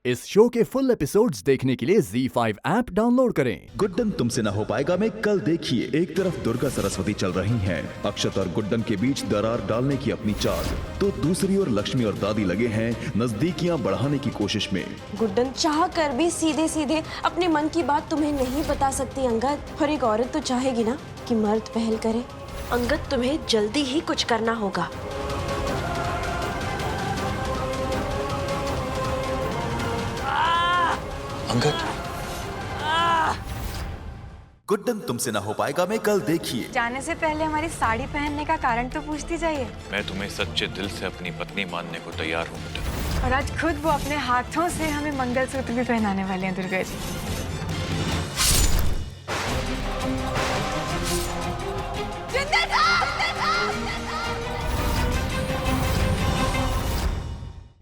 इस शो के full episodes देखने के लिए ZEE5 ऐप डाउनलोड करें। गुड्डन तुमसे ना हो पाएगा में कल देखिए। एक तरफ दुर्गा सरस्वती चल रही हैं, अक्षत और गुड्डन के बीच दरार डालने की अपनी चाल, तो दूसरी ओर लक्ष्मी और दादी लगे हैं नजदीकियां बढ़ाने की कोशिश में। गुड्डन चाह कर भी सीधे सीधे अपने मन की बात तुम्हें नहीं बता सकती अंगद। और एक औरत तो चाहेगी ना कि मर्द पहल करे। अंगद, तुम्हें जल्दी ही कुछ करना होगा। अंगद, गुड्डन तुमसे ना हो पाएगा में कल देखिए। जाने से पहले हमारी साड़ी पहनने का कारण तो पूछती जाइए। मैं तुम्हें सच्चे दिल से अपनी पत्नी मानने को तैयार हूँ गुड्डन। और आज खुद वो अपने हाथों से हमें मंगलसूत्र भी पहनाने वाले हैं दुर्गा जी।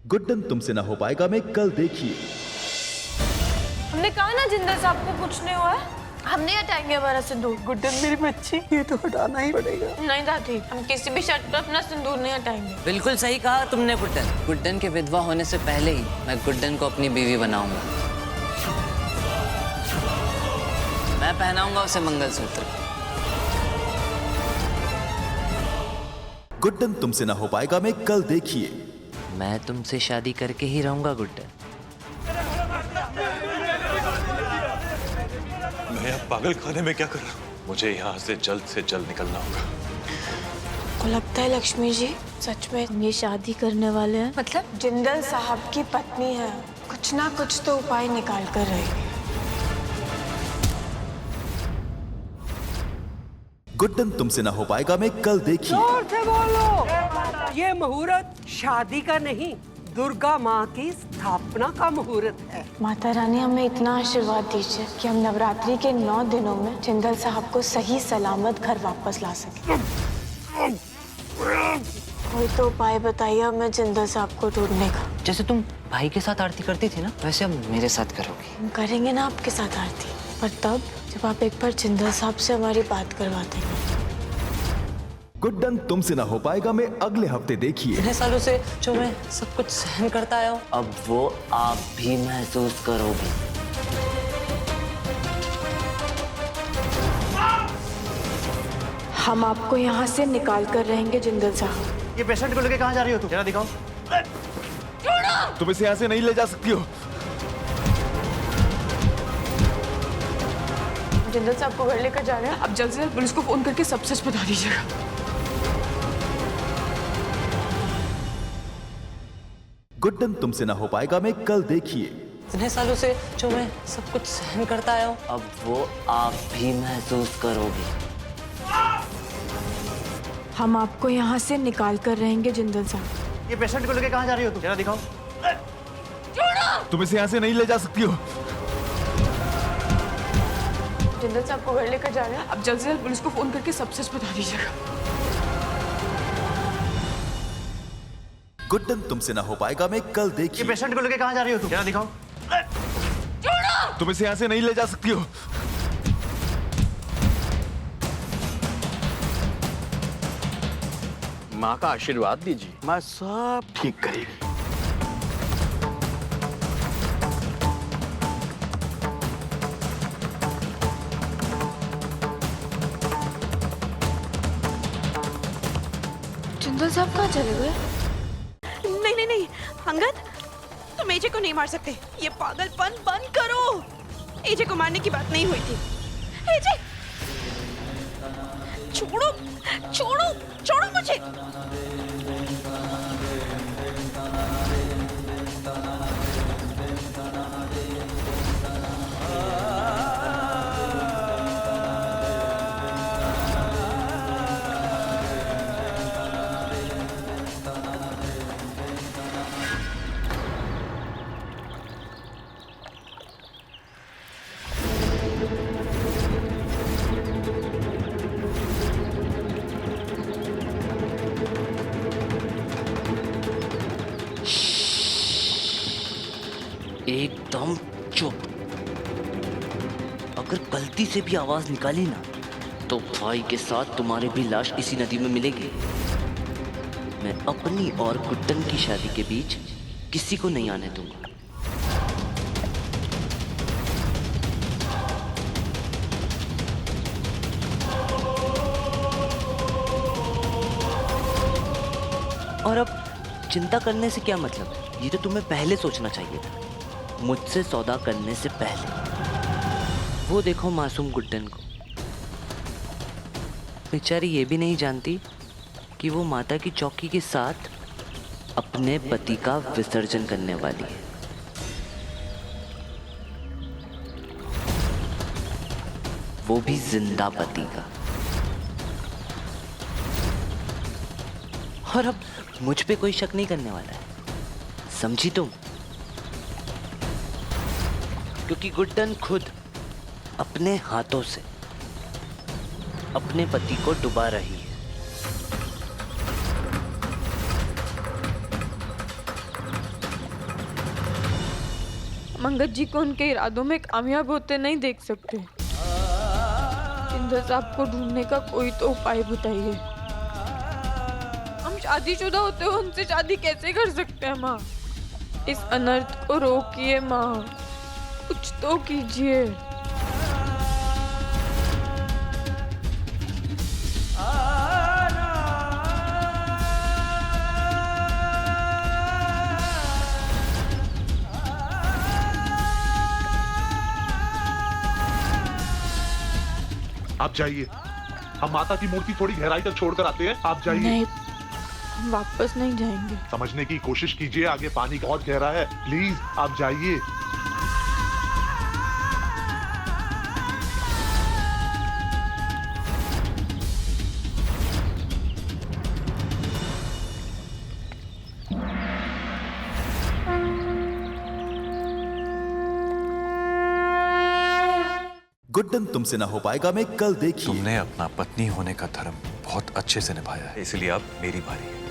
गुड्डन तुमसे ना हो पाएगा में कल देखिए। हमने कहा ना जिंदल साहब को कुछ नहीं हुआ है, हम नहीं हटाएंगे हमारा सिंदूर। गुड्डन मेरी बच्ची, ये तो हटाना ही पड़ेगा। नहीं दादी, हम किसी भी शर्त पर अपना सिंदूर नहीं हटाएंगे। बिल्कुल सही कहा तुमने गुड्डन। गुड्डन के विधवा होने से पहले ही मैं गुड्डन को अपनी बीवी बनाऊंगा। मैं पहनाऊंगा उसे मंगलसूत्र। गुड्डन तुमसे ना हो पाएगा में कल देखिए। मैं तुमसे शादी करके ही रहूंगा गुड्डन। मैं यहाँ पागल खाने में क्या कर रहा हूँ? मुझे यहाँ से जल्द निकलना होगा। को लगता है लक्ष्मी जी सच में ये शादी करने वाले हैं। मतलब जिंदल साहब की पत्नी है, कुछ ना कुछ तो उपाय निकाल कर रहेगी। गुड्डन तुमसे ना हो पाएगा में कल देखिए। जोर से बोलो। ये मुहूर्त शादी का नहीं, दुर्गा माँ की स्थापना का मुहूर्त है। माता रानी हमें इतना आशीर्वाद दीजिए कि हम नवरात्रि के 9 दिनों में जिंदल साहब को सही सलामत घर वापस ला सके। कोई तो उपाय बताइए हमें जिंदल साहब को ढूंढने का। जैसे तुम भाई के साथ आरती करती थी ना, वैसे अब मेरे साथ करोगी। हम करेंगे ना आपके साथ आरती, पर तब जब आप एक बार जिंदल साहब से हमारी बात करवा देंगे। गुड्डन तुमसे ना हो पाएगा में अगले हफ्ते देखिए। इतने सालों से जो मैं सब कुछ सहन करता आया हूँ, अब वो आप भी महसूस करोगे। हम आपको यहाँ से निकाल कर रहेंगे जिंदल साहब। ये पेशेंट को लेके कहाँ जा रही हो तुम? जरा दिखाओ। तुम इसे यहाँ से नहीं ले जा सकती हो। जिंदल साहब को घर लेकर जा रहे हैं। अब जल्द से जल्द पुलिस को फोन करके सब सच बता दीजिएगा। गुड्डन तुमसे ना हो पाएगा में कल देखिए। इतने सालों से जो मैं सब कुछ सहन करता आया हूँ, अब वो आप भी महसूस करोगे। हम आपको यहाँ से निकाल कर रहेंगे जिंदल साहब। ये पेशेंट को लेके कहाँ जा रही हो तुम? जरा दिखाओ। तुम इसे यहाँ से नहीं ले जा सकती हो। जिंदल साहब को घर लेकर जा रहे हैं। अब जल्द से जल्द पुलिस को फोन करके सब सच बता दीजिएगा। गुड्डन तुमसे ना हो पाएगा में कल ये देखिए। पेशेंट को लेके कहाँ जा रही हो तुम? जरा दिखाओ। तुम इसे यहाँ से नहीं ले जा सकती हो। माँ का आशीर्वाद दीजिए, माँ सब ठीक करेगी। जिंदल साहब कहाँ चले गए? नहीं नहीं नहीं अंगद, तुम एजे को नहीं मार सकते। ये पागलपन बंद करो। एजे को मारने की बात नहीं हुई थी। एजे छोड़ो छोड़ो छोड़ो मुझे। एकदम चुप। अगर गलती से भी आवाज निकाली ना, तो भाई के साथ तुम्हारी भी लाश इसी नदी में मिलेगी। मैं अपनी और गुड्डन की शादी के बीच किसी को नहीं आने दूंगा। और अब चिंता करने से क्या मतलब है? ये तो तुम्हें पहले सोचना चाहिए था, मुझसे सौदा करने से पहले। वो देखो मासूम गुड्डन को, बेचारी ये भी नहीं जानती कि वो माता की चौकी के साथ अपने पति का विसर्जन करने वाली है। वो भी जिंदा पति का। और अब मुझ पे कोई शक नहीं करने वाला है, समझी तुम? क्योंकि गुड्डन खुद अपने हाथों से अपने पति को डुबा रही है। मंगत जी को उनके इरादों में कामयाब होते नहीं देख सकते। इंद्र साहब को ढूंढने का कोई तो उपाय बताइए। हम शादीशुदा होते हुए उनसे शादी कैसे कर सकते हैं माँ? इस अनर्थ को रोकिए माँ, कुछ तो कीजिए। आप जाइए, हम माता की मूर्ति थोड़ी गहराई तक छोड़कर आते हैं, आप जाइए। नहीं, हम वापस नहीं जाएंगे। समझने की कोशिश कीजिए, आगे पानी बहुत गहरा है, प्लीज आप जाइए। गुड्डन तुमसे ना हो पाएगा मैं कल देखिए। तुमने अपना पत्नी होने का धर्म बहुत अच्छे से निभाया है, इसलिए अब मेरी बारी है।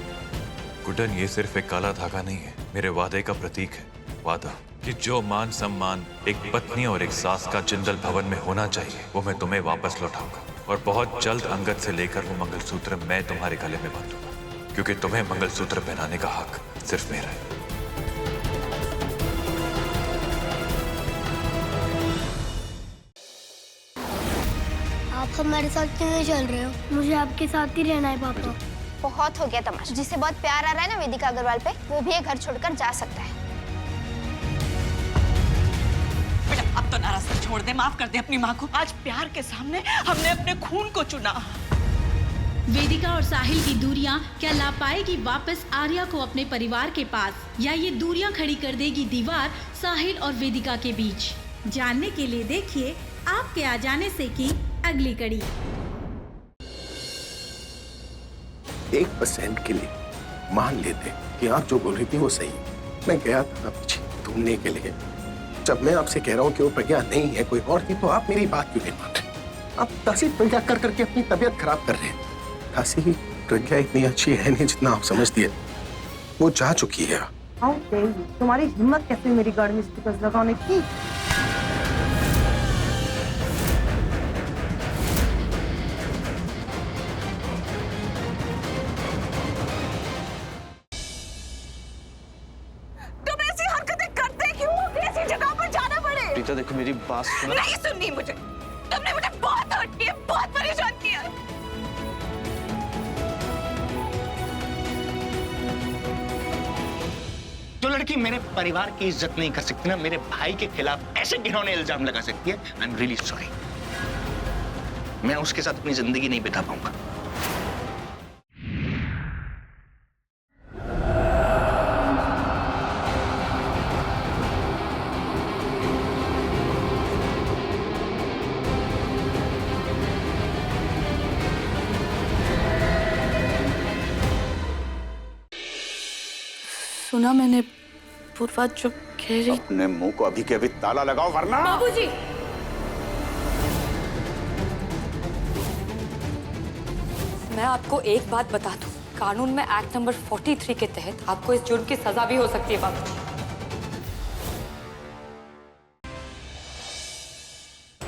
गुड्डन, ये सिर्फ एक काला धागा नहीं है, मेरे वादे का प्रतीक है। वादा कि जो मान सम्मान एक पत्नी और एक सास का जिंदल भवन में होना चाहिए, वो मैं तुम्हें वापस लौटाऊंगा। और बहुत जल्द अंगद से लेकर वो मंगलसूत्र मैं तुम्हारे गले में बांधूंगा, क्योंकि तुम्हें मंगलसूत्र पहनाने का हक सिर्फ मेरा है। आप हमारे साथ क्यों चल रहे हो? मुझे आपके साथ ही रहना है पापा। बहुत हो गया तमाशा। जिसे बहुत प्यार आ रहा है ना वेदिका अग्रवाल पे, वो भी ये घर छोड़कर जा सकता है। बेटा अब तो नाराजगी छोड़ दे, माफ कर दे अपनी माँ को। आज प्यार के सामने हमने अपने खून को चुना। वेदिका और साहिल की दूरियां क्या ला पाएगी वापस आर्या को अपने परिवार के पास, या ये दूरियां खड़ी कर देगी दीवार साहिल और वेदिका के बीच? जानने के लिए देखिए आपके आ जाने से की अगली कड़ी। 1% के लिए मान लेते कि आप जो बोल रही थी वो सही। मैं गया था पीछे ढूंढने के लिए। जब मैं आपसे कह रहा हूँ कि वो प्रज्ञा नहीं है, कोई और थी, तो आप मेरी बात क्यों नहीं मान रहे? आप तासी प्रज्ञा कर करके अपनी तबीयत खराब कर रहे हैं। तासी प्रज्ञा इतनी अच्छी है नहीं जितना आप समझती है। वो जा चुकी है। तुम्हारी हिम्मत कैसे मेरी गाड़ी में स्टिकर्स लगाने की? प्रीता देखो मेरी बात सुनो। नहीं सुननी मुझे, तुमने मुझे बहुत हर्ट किया, बहुत परेशान किया। जो लड़की मेरे परिवार की इज्जत नहीं कर सकती ना, मेरे भाई के खिलाफ ऐसे घिनौने इल्जाम लगा सकती है। I am really sorry. मैं उसके साथ अपनी जिंदगी नहीं बिता पाऊंगा। सुना मैंने पूर्वा जो कह रही। अपने मुंह को अभी के अभी ताला लगाओ वरना। बाबूजी, मैं आपको एक बात बता दूं, कानून में एक्ट नंबर 43 के तहत आपको इस जुर्म की सजा भी हो सकती है बाबूजी।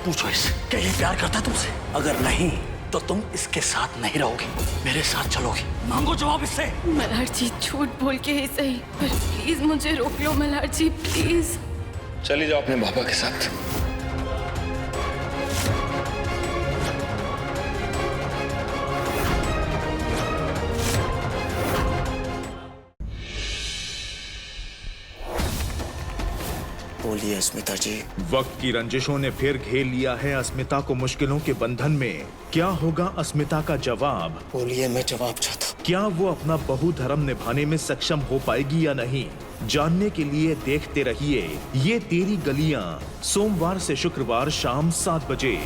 पूछो इसे, क्या ये प्यार करता है तुमसे? अगर नहीं तो तुम इसके साथ नहीं रहोगी, मेरे साथ चलोगी। मांगो जवाब इससे। मल्हार जी झूठ बोल के ही सही, पर प्लीज मुझे रोक लो मल्हार जी, प्लीज। चली जाओ अपने पापा के साथ। बोलिए अस्मिता जी। वक्त की रंजिशों ने फिर घेर लिया है अस्मिता को मुश्किलों के बंधन में। क्या होगा अस्मिता का जवाब? बोलिए, मैं जवाब चाहता हूँ। क्या वो अपना बहुधर्म निभाने में सक्षम हो पाएगी या नहीं? जानने के लिए देखते रहिए ये तेरी गलियां, सोमवार से शुक्रवार शाम 7 बजे।